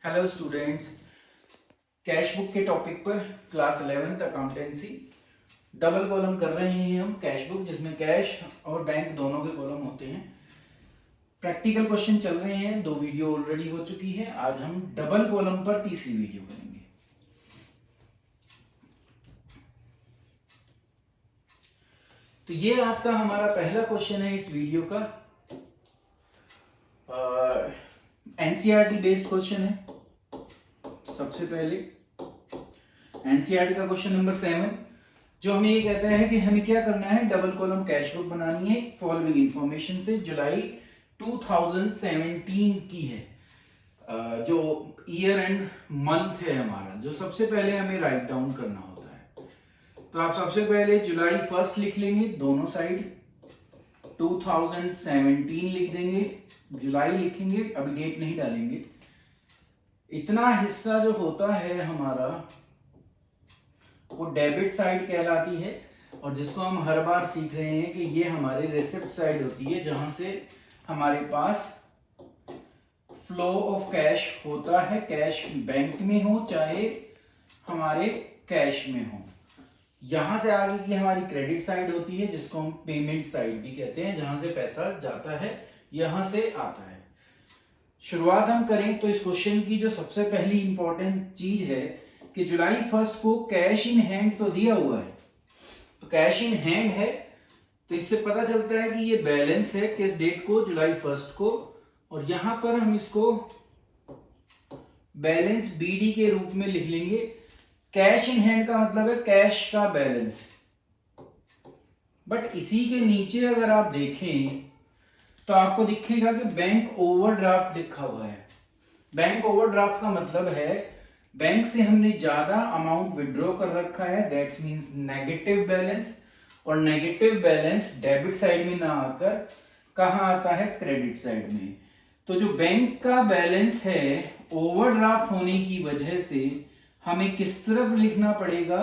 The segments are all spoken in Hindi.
हेलो स्टूडेंट्स, कैश बुक के टॉपिक पर class 11th accountancy double column कर रहे हैं हम कैश बुक, जिसमें कैश और बैंक दोनों के कॉलम होते हैं। प्रैक्टिकल क्वेश्चन चल रहे हैं, 2 वीडियो ऑलरेडी हो चुकी है। आज हम डबल कॉलम पर तीसरी वीडियो करेंगे। तो ये आज का हमारा पहला क्वेश्चन है इस वीडियो का। एनसीईआरटी बेस्ड क्वेश्चन है। सबसे पहले एनसीईआरटी का क्वेश्चन नंबर 7 जो हमें ये कहता है कि हमें क्या करना है, डबल कॉलम कैश बुक बनानी है फॉलोइंग इंफॉर्मेशन से। जुलाई 2017 की है जो ईयर एंड मंथ है हमारा, जो सबसे पहले हमें राइट डाउन करना होता है। तो आप सबसे पहले जुलाई 1 लिख लेंगे दोनों साइड, 2017 लिख देंगे, जुलाई लिखेंगे, अभी डेट नहीं डालेंगे। इतना हिस्सा जो होता है हमारा वो डेबिट साइड कहलाती है, और जिसको हम हर बार सीख रहे हैं कि ये हमारी रिसिप्ट साइड होती है, जहां से हमारे पास फ्लो ऑफ कैश होता है। कैश बैंक में हो चाहे हमारे कैश में हो। यहां से आगे की हमारी क्रेडिट साइड होती है, जिसको हम पेमेंट साइड भी कहते हैं, जहां से पैसा जाता है, यहां से आता है। शुरुआत हम करें तो इस क्वेश्चन की जो सबसे पहली इंपॉर्टेंट चीज है कि जुलाई 1 को कैश इन हैंड तो दिया हुआ है, तो कैश इन हैंड है, तो इससे पता चलता है कि ये बैलेंस है किस डेट को, जुलाई 1 को। और यहां पर हम इसको बैलेंस बीडी के रूप में लिख लेंगे। कैश इन हैंड का मतलब है कैश का बैलेंस, बट इसी के नीचे अगर आप देखें तो आपको दिखेगा कि बैंक ओवरड्राफ्ट लिखा हुआ है। बैंक ओवरड्राफ्ट का मतलब है बैंक से हमने ज्यादा अमाउंट विड्रॉ कर रखा है, दैट्स मींस नेगेटिव बैलेंस। और नेगेटिव बैलेंस डेबिट साइड में ना आकर कहां आता है, क्रेडिट साइड में। तो जो बैंक का बैलेंस है ओवरड्राफ्ट होने की वजह से हमें किस तरफ लिखना पड़ेगा,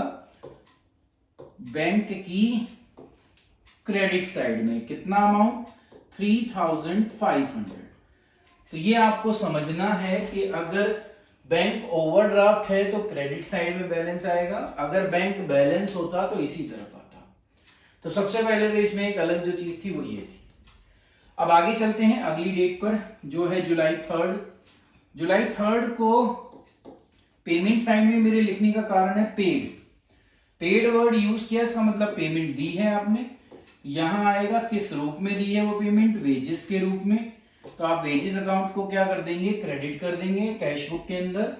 बैंक की क्रेडिट साइड में। कितना अमाउंट, 3500। तो ये आपको समझना है कि अगर बैंक ओवरड्राफ्ट है तो क्रेडिट साइड में बैलेंस आएगा, अगर बैंक बैलेंस होता तो इसी तरफ आता। तो सबसे पहले तो इसमें एक अलग जो चीज थी वो ये थी। अब आगे चलते हैं अगली डेट पर, जो है जुलाई 3। जुलाई 3 को पेमेंट साइड में मेरे लिखने का कारण है पेड। पेड वर्ड यूज किया, इसका मतलब पेमेंट दी है आपने। यहां आएगा किस रूप में दी है वो पेमेंट, वेजेस के रूप में। तो आप वेजेस अकाउंट को क्या कर देंगे, क्रेडिट कर देंगे कैश बुक के अंदर।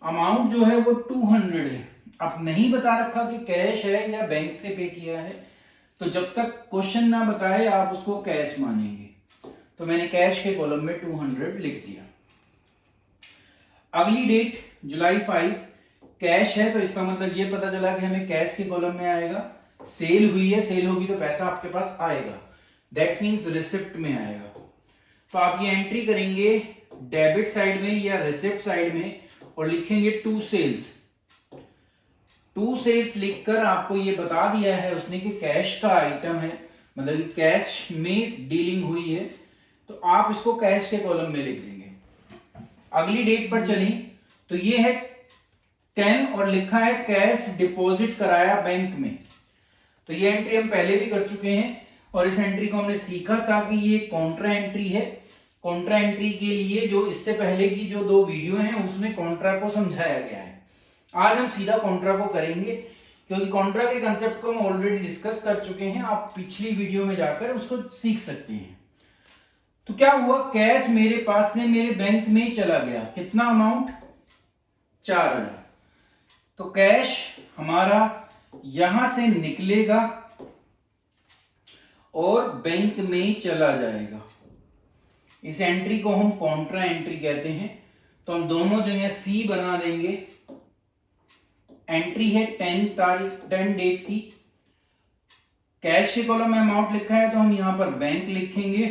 अमाउंट जो है वो 200 है। अब नहीं बता रखा कि कैश है या बैंक से पे किया है, तो जब तक क्वेश्चन ना बताए आप उसको कैश मानेंगे। तो मैंने कैश के कॉलम में 200 लिख दिया। अगली डेट जुलाई 5 कैश है, तो इसका मतलब ये पता चला कि हमें कैश के कॉलम में आएगा। सेल हुई है, सेल होगी तो पैसा आपके पास आएगा, दैट्स मींस रिसिप्ट में आएगा। तो आप ये एंट्री करेंगे डेबिट साइड में या रिसिप्ट साइड में और लिखेंगे 2 सेल्स। 2 सेल्स लिखकर आपको ये बता दिया है उसने कि कैश का आइटम है, मतलब कि कैश में डीलिंग हुई है, तो आप इसको कैश के कॉलम में लिख देंगे। अगली डेट पर चलें तो ये है 10 और लिखा है कैश डिपॉजिट कराया बैंक में। तो ये एंट्री हम पहले भी कर चुके हैं और इस एंट्री को हमने सीखा था कि ये कॉन्ट्रा एंट्री है। कॉन्ट्रा एंट्री के लिए जो इससे पहले की जो 2 वीडियो हैं उसमें कॉन्ट्रा को समझाया गया है। आज हम सीधा कॉन्ट्रा को करेंगे, क्योंकि कॉन्ट्रा के कंसेप्ट को हम ऑलरेडी डिस्कस कर चुके हैं। आप पिछली वीडियो में जाकर उसको सीख सकते हैं। तो क्या हुआ, कैश मेरे पास से मेरे बैंक में चला गया। कितना अमाउंट, 4000। तो कैश हमारा यहां से निकलेगा और बैंक में चला जाएगा। इस एंट्री को हम कॉन्ट्रा एंट्री कहते हैं। तो हम दोनों जगह सी बना देंगे। एंट्री है 10 डेट की, कैश के कॉलम में अमाउंट लिखा है तो हम यहां पर बैंक लिखेंगे।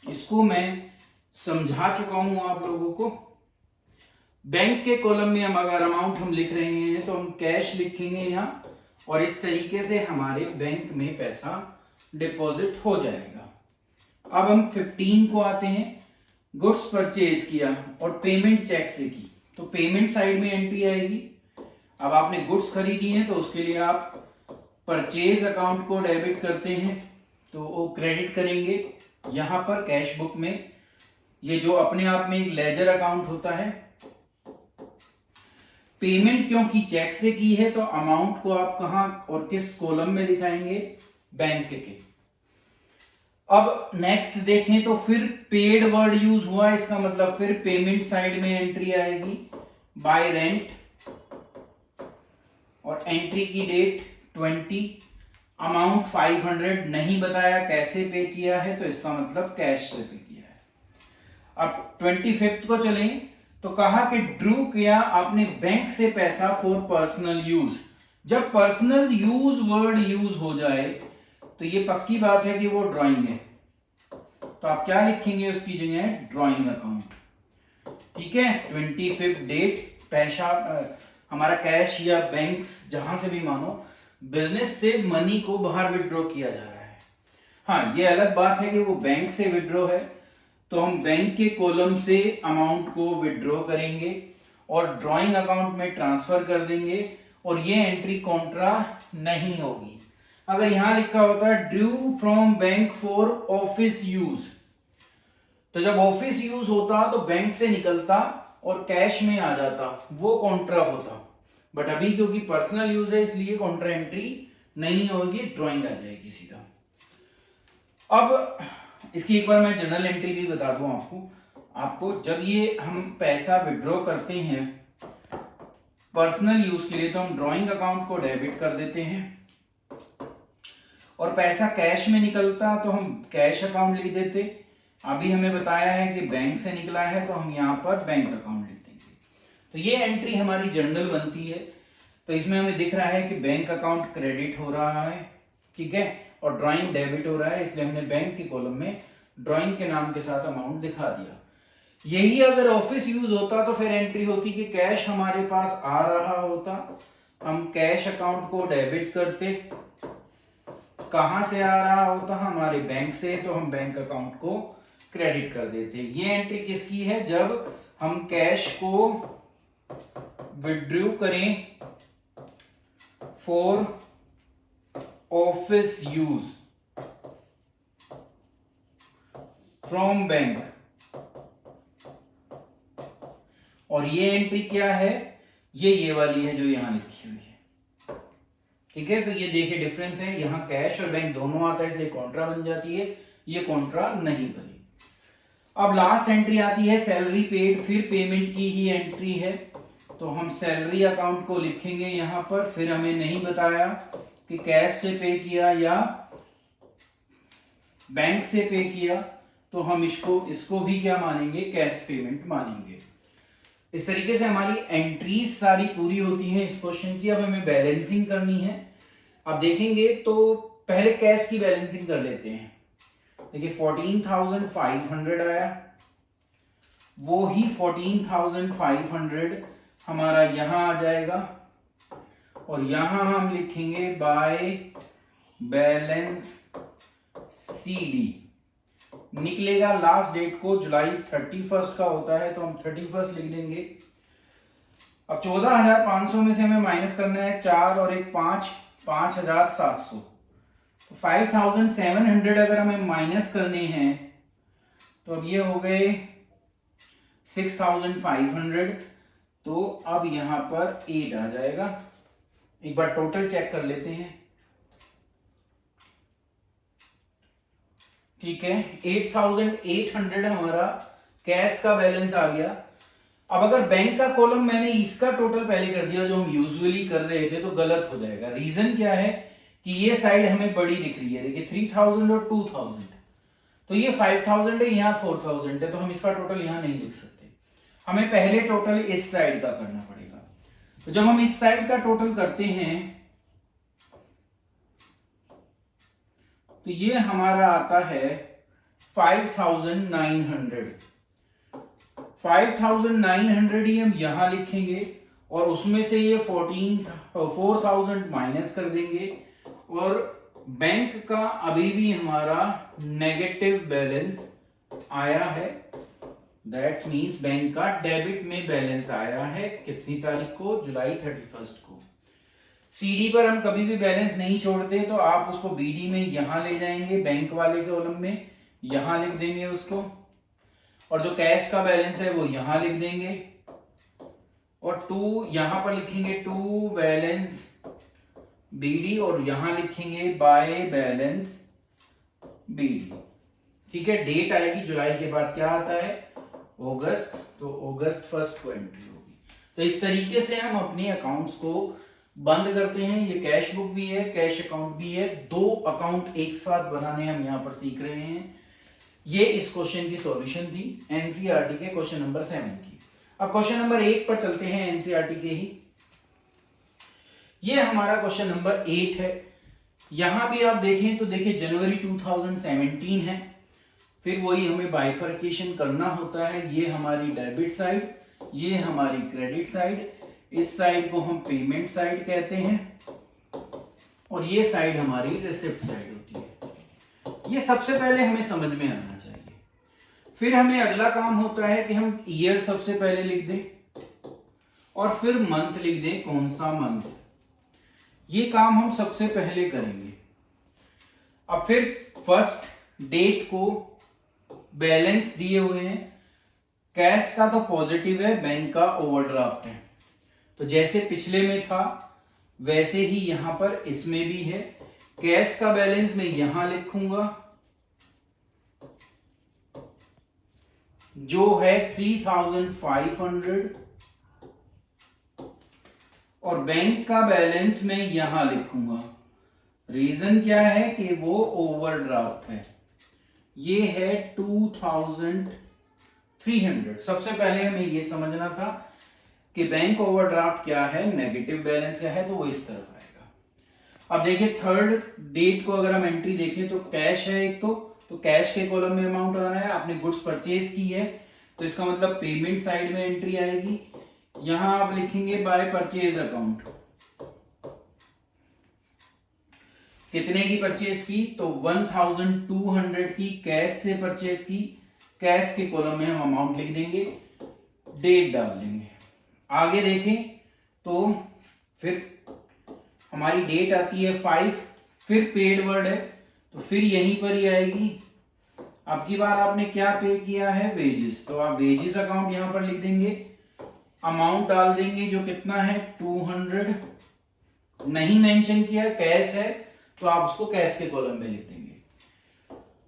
इसको मैं समझा चुका हूं आप लोगों को। बैंक के कॉलम में हम अगर अमाउंट हम लिख रहे हैं तो हम कैश लिखेंगे यहां, और इस तरीके से हमारे बैंक में पैसा डिपॉजिट हो जाएगा। अब हम 15 को आते हैं। गुड्स परचेज किया और पेमेंट चेक से की, तो पेमेंट साइड में एंट्री आएगी। अब आपने गुड्स खरीदी हैं तो उसके लिए आप परचेज अकाउंट को डेबिट करते हैं, तो वो क्रेडिट करेंगे यहां पर कैश बुक में। ये जो अपने आप में एक लेजर अकाउंट होता है। पेमेंट क्योंकि चेक से की है तो अमाउंट को आप कहां और किस कॉलम में दिखाएंगे, बैंक के। अब नेक्स्ट देखें तो फिर पेड वर्ड यूज हुआ, इसका मतलब फिर पेमेंट साइड में एंट्री आएगी बाय रेंट, और एंट्री की डेट 20, अमाउंट 500, नहीं बताया कैसे पे किया है तो इसका मतलब कैश से पे किया है। अब 25 को चलें तो कहा कि ड्रू किया आपने बैंक से पैसा फॉर पर्सनल यूज। जब पर्सनल यूज वर्ड यूज हो जाए तो ये पक्की बात है कि वो ड्राइंग है, तो आप क्या लिखेंगे उसकी जगह, ड्राइंग अकाउंट। ठीक है, 25 डेट, पैसा हमारा कैश या बैंक्स जहां से भी मानो बिजनेस से मनी को बाहर विड्रॉ किया जा रहा है। हाँ, ये अलग बात है कि वो बैंक से विड्रॉ है तो हम बैंक के कॉलम से अमाउंट को विड्रॉ करेंगे और ड्राइंग अकाउंट में ट्रांसफर कर देंगे, और ये एंट्री कॉन्ट्रा नहीं होगी। अगर यहां लिखा होता है Drew from bank for office use, तो जब ऑफिस यूज होता तो बैंक से निकलता और कैश में आ जाता, वो कॉन्ट्रा होता। बट अभी क्योंकि पर्सनल यूज है इसलिए कॉन्ट्रा एंट्री नहीं होगी, ड्राइंग आ जाएगी सीधा। अब इसकी एक बार मैं जनरल एंट्री भी बता दूं आपको जब ये हम पैसा विड्रॉ करते हैं पर्सनल यूज के लिए तो हम ड्राइंग अकाउंट को डेबिट कर देते हैं, और पैसा कैश में निकलता तो हम कैश अकाउंट लिख देते। अभी हमें बताया है कि बैंक से निकला है तो हम यहां पर बैंक अकाउंट लिख देंगे। तो ये एंट्री हमारी जनरल बनती है। तो इसमें हमें दिख रहा है कि बैंक अकाउंट क्रेडिट हो रहा है, ठीक है, और ड्राइंग डेबिट हो रहा है, इसलिए हमने बैंक के कॉलम में ड्राइंग के नाम के साथ अमाउंट दिखा दिया। यही अगर ऑफिस यूज होता तो फिर एंट्री होती कि कैश हमारे पास आ रहा होता, हम कैश अकाउंट को डेबिट करते, कहां से आ रहा होता, हमारे बैंक से, तो हम बैंक अकाउंट को क्रेडिट कर देते। ये एंट्री किसकी है, जब हम कैश को विड्रॉ करें for office use from bank. और ये एंट्री क्या है, ये वाली है जो यहां लिखी हुई है। ठीक है, तो ये देखिए डिफरेंस है, यहां कैश और बैंक दोनों आता है इसलिए कॉन्ट्रा बन जाती है, ये कॉन्ट्रा नहीं बनी। अब लास्ट एंट्री आती है सैलरी पेड, फिर पेमेंट की ही एंट्री है, तो हम सैलरी अकाउंट को लिखेंगे यहां पर। फिर हमें नहीं बताया कि कैश से पे किया या बैंक से पे किया, तो हम इसको भी क्या मानेंगे, कैश पेमेंट मानेंगे। इस तरीके से हमारी एंट्रीज सारी पूरी होती हैं इस क्वेश्चन की। अब हमें बैलेंसिंग करनी है। अब देखेंगे तो पहले कैश की बैलेंसिंग कर लेते हैं। देखिए 14,500 आया, वो ही 14,500 हमारा यहां आ जाएगा, और यहां हम लिखेंगे बाय बैलेंस CD। निकलेगा लास्ट डेट को जुलाई 31 का होता है तो हम 31 लिख देंगे। अब 14,500 में से हमें माइनस करना है 4 और 1 5, 5,700। तो 5,700 अगर हमें माइनस करने हैं तो अब ये हो गए 6,500। तो अब यहां पर 8 आ जाएगा। एक बार टोटल चेक कर लेते हैं। ठीक है, 8,800 हमारा कैश का बैलेंस आ गया। अब अगर बैंक का कॉलम मैंने इसका टोटल पहले कर दिया जो हम यूजुअली कर रहे थे तो गलत हो जाएगा। रीजन क्या है कि ये साइड हमें बड़ी दिख रही है, देखिए 3,000 और 2,000, तो ये 5,000 है, यहाँ 4,000 है, तो हम इसका टोटल यहां नहीं लिख सकते। हमें पहले टोटल इस साइड का करना पड़ेगा। तो जब हम इस साइड का टोटल करते हैं तो ये हमारा आता है 5,900। 5,900 ही हम यहां लिखेंगे और उसमें से ये 4,000 माइनस कर देंगे, और बैंक का अभी भी हमारा नेगेटिव बैलेंस आया है। दैट्स मीन्स बैंक का डेबिट में बैलेंस आया है कितनी तारीख को, जुलाई 31 को। सीडी पर हम कभी भी बैलेंस नहीं छोड़ते, तो आप उसको बीडी में यहां ले जाएंगे, बैंक वाले कॉलम में यहां लिख देंगे उसको, और जो कैश का बैलेंस है वो यहां लिख देंगे, और टू यहां पर लिखेंगे टू बैलेंस बीडी, और यहां लिखेंगे बाय बैलेंस बीडी। ठीक है, डेट आएगी जुलाई के बाद क्या आता है, अगस्त, तो अगस्त 1 को एंट्री होगी। तो इस तरीके से हम अपने अकाउंट्स को बंद करते हैं। ये कैश बुक भी है, कैश अकाउंट भी है, दो अकाउंट एक साथ बनाने हम यहां पर सीख रहे हैं। ये इस क्वेश्चन की सॉल्यूशन थी एनसीईआरटी के क्वेश्चन नंबर 7 की। अब क्वेश्चन नंबर 8 पर चलते हैं एनसीईआरटी के ही। ये हमारा क्वेश्चन नंबर 8 है। यहां भी आप देखें तो देखिए जनवरी 2017 है, फिर वही हमें बाइफर्केशन करना होता है। ये हमारी डेबिट साइड, ये हमारी क्रेडिट साइड, इस साइड को हम पेमेंट साइड कहते हैं, और ये साइड हमारी रिसिप्ट साइड होती है। ये सबसे पहले हमें समझ में आना चाहिए। फिर हमें अगला काम होता है कि हम ईयर सबसे पहले लिख दें और फिर मंथ लिख दें, कौन सा मंथ। ये काम हम सबसे पहले करेंगे। अब फिर फर्स्ट डेट को बैलेंस दिए हुए हैं, कैश का तो पॉजिटिव है, बैंक का ओवरड्राफ्ट है, तो जैसे पिछले में था वैसे ही यहां पर इसमें भी है। कैश का बैलेंस मैं यहां लिखूंगा जो है 3500, और बैंक का बैलेंस मैं यहां लिखूंगा। रीजन क्या है कि वो ओवरड्राफ्ट है, ये है 2300। सबसे पहले हमें ये समझना था कि बैंक ओवरड्राफ्ट क्या है, नेगेटिव बैलेंस क्या है, तो वो इस तरफ आएगा। अब देखिए थर्ड डेट को अगर हम एंट्री देखें तो कैश है एक, तो कैश के कॉलम में अमाउंट आना है। आपने गुड्स परचेज की है तो इसका मतलब पेमेंट साइड में एंट्री आएगी। यहां आप लिखेंगे बाय परचेज अकाउंट, कितने की परचेज की, तो 1200 की कैश से परचेज की। कैश के कॉलम में हम अमाउंट लिख देंगे, डेट डाल देंगे। आगे देखें तो फिर हमारी डेट आती है 5, फिर पेड वर्ड है तो फिर यहीं पर ही आएगी। अब की बार आपने क्या पे किया है, वेजेस, तो आप वेजेस अकाउंट यहां पर लिख देंगे, अमाउंट डाल देंगे जो कितना है 200। नहीं मेंशन किया, कैश है तो आप उसको कैश के कॉलम में लिख देंगे।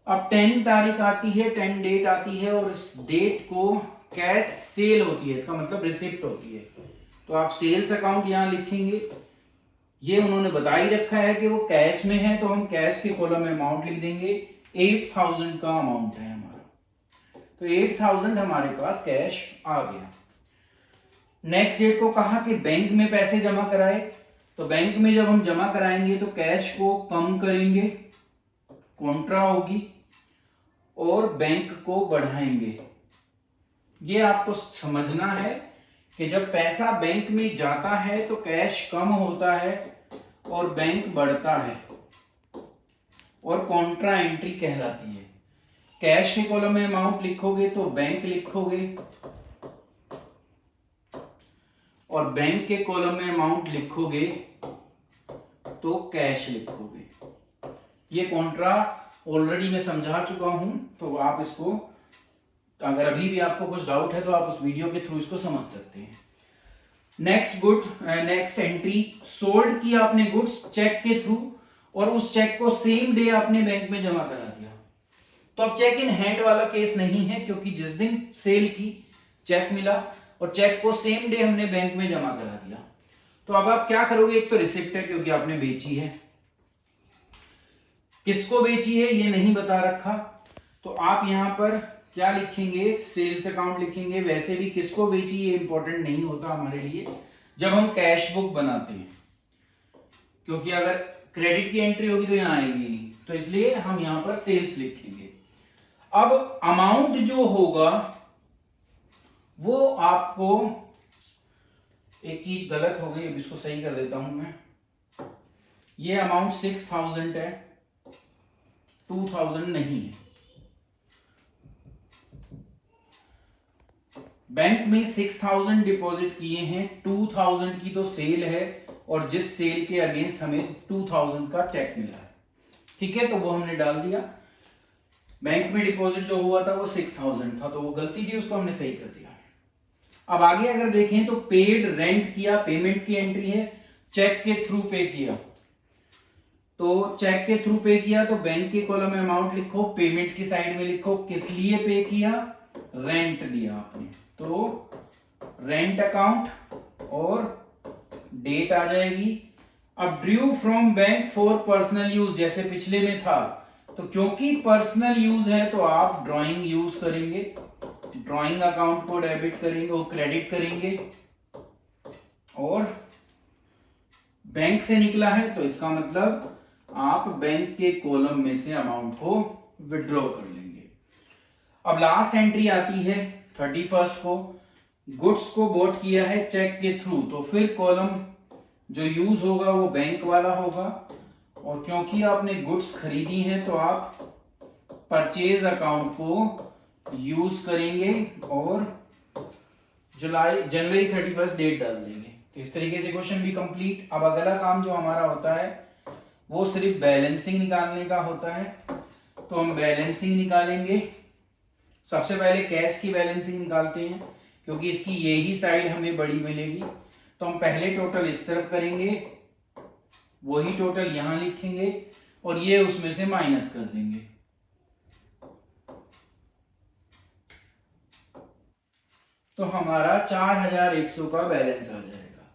अब 10 तारीख आती है, 10 डेट आती है, और इस डेट को कैश सेल होती है, इसका मतलब रिसिप्ट होती है, तो आप सेल्स अकाउंट यहां लिखेंगे। ये उन्होंने बता ही रखा है कि वो कैश में है, तो हम कैश के कॉलम में अमाउंट लिख देंगे। 8000 का अमाउंट है हमारा, तो 8000 हमारे पास कैश आ गया। नेक्स्ट डेट को कहा कि बैंक में पैसे जमा कराए, तो बैंक में जब हम जमा कराएंगे तो कैश को कम करेंगे, कॉन्ट्रा होगी, और बैंक को बढ़ाएंगे। ये आपको समझना है कि जब पैसा बैंक में जाता है तो कैश कम होता है और बैंक बढ़ता है, और कॉन्ट्रा एंट्री कहलाती है। कैश के कॉलम में अमाउंट लिखोगे तो बैंक लिखोगे, और बैंक के कॉलम में अमाउंट लिखोगे तो कैश लिखोगे। ये कॉन्ट्रा ऑलरेडी मैं समझा चुका हूं, तो आप इसको, अगर अभी भी आपको कुछ डाउट है तो आप उस वीडियो के थ्रू इसको समझ सकते हैं। नेक्स्ट एंट्री, सोल्ड की आपने गुड्स चेक के थ्रू, और उस चेक को सेम डे आपने बैंक में जमा करा दिया। तो अब चेक इन हैंड वाला केस नहीं है, क्योंकि जिस दिन सेल की चेक मिला और चेक को सेम डे हमने बैंक में जमा करा दिया। तो अब आप क्या करोगे, एक तो रिसिप्ट है क्योंकि आपने बेची है, किसको बेची है ये नहीं बता रखा, तो आप यहां पर क्या लिखेंगे, सेल्स अकाउंट लिखेंगे। वैसे भी किसको बेची ये इंपॉर्टेंट नहीं होता हमारे लिए जब हम कैश बुक बनाते हैं, क्योंकि अगर क्रेडिट की एंट्री होगी तो यहां आएगी नहीं, तो इसलिए हम यहां पर सेल्स लिखेंगे। अब अमाउंट जो होगा वो आपको, एक चीज गलत हो गई, अब इसको सही कर देता हूं मैं। ये अमाउंट 6000 है, 2000 नहीं है। बैंक में 6000 डिपॉजिट किए हैं, 2000 की तो सेल है और जिस सेल के अगेंस्ट हमें 2000 का चेक मिला है, ठीक है, तो वो हमने डाल दिया। बैंक में डिपॉजिट जो हुआ था वो 6000 था, तो वो गलती थी, उसको हमने सही कर दिया। अब आगे अगर देखें तो पेड रेंट किया, पेमेंट की एंट्री है, चेक के थ्रू पे किया, तो चेक के थ्रू पे किया तो बैंक के कॉलम में अमाउंट लिखो, पेमेंट की साइड में लिखो किस लिए पे किया, रेंट दिया आपने, तो रेंट अकाउंट और डेट आ जाएगी। अब Drew from bank for personal use, जैसे पिछले में था, तो क्योंकि पर्सनल यूज है तो आप ड्राइंग यूज करेंगे, ड्राइंग अकाउंट को डेबिट करेंगे, वो क्रेडिट करेंगे, और बैंक से निकला है तो इसका मतलब आप बैंक के कॉलम में से अमाउंट को विड्रॉ कर लेंगे। अब लास्ट एंट्री आती है 31 को, गुड्स को बोट किया है चेक के थ्रू, तो फिर कॉलम जो यूज होगा वो बैंक वाला होगा, और क्योंकि आपने गुड्स खरीदी हैं तो आप परचेज अकाउंट को यूज करेंगे और जनवरी 31 डेट डाल देंगे। तो इस तरीके से क्वेश्चन भी कंप्लीट। अब अगला काम जो हमारा होता है वो सिर्फ बैलेंसिंग निकालने का होता है, तो हम बैलेंसिंग निकालेंगे। सबसे पहले कैश की बैलेंसिंग निकालते हैं, क्योंकि इसकी यही साइड हमें बड़ी मिलेगी, तो हम पहले टोटल इस तरफ करेंगे, वही टोटल यहां लिखेंगे और ये उसमें से माइनस कर देंगे। तो हमारा 4100 का बैलेंस आ जाएगा।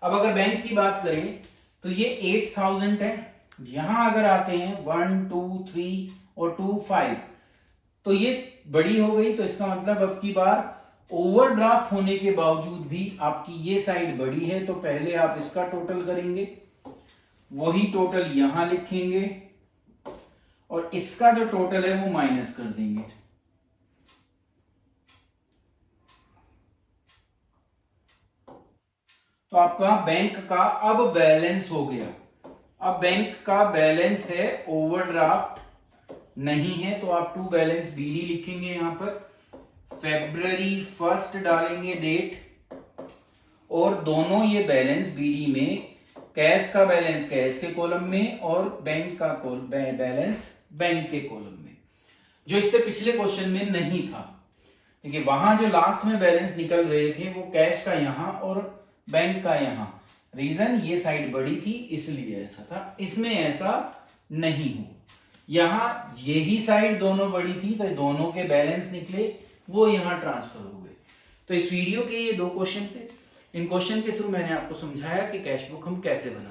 अब अगर बैंक की बात करें तो ये 8000 है, यहां अगर आते हैं 1 2 3 और 2 5, तो ये बड़ी हो गई, तो इसका मतलब अब की बार ओवरड्राफ्ट होने के बावजूद भी आपकी ये साइड बड़ी है, तो पहले आप इसका टोटल करेंगे, वही टोटल यहां लिखेंगे और इसका जो टोटल है वो माइनस कर देंगे। तो आपका बैंक का अब बैलेंस हो गया। अब बैंक का बैलेंस है, ओवरड्राफ्ट नहीं है, तो आप टू बैलेंस बीडी लिखेंगे, यहां पर February 1 डालेंगे डेट, और दोनों ये बैलेंस बीडी में, कैश का बैलेंस कैश के कॉलम में और बैंक का बैलेंस बैंक के कॉलम में, जो इससे पिछले क्वेश्चन में नहीं था। देखिए वहां जो लास्ट में बैलेंस निकल रहे थे वो कैश का यहां और बैंक का यहां, रीजन ये साइड बड़ी थी इसलिए ऐसा था, इसमें ऐसा नहीं हो, यहां यही साइड दोनों बड़ी थी तो दोनों के बैलेंस निकले, वो यहां ट्रांसफर हुए। तो इस वीडियो के ये 2 क्वेश्चन थे, इन क्वेश्चन के थ्रू मैंने आपको समझाया कि कैश बुक हम कैसे बनाएं।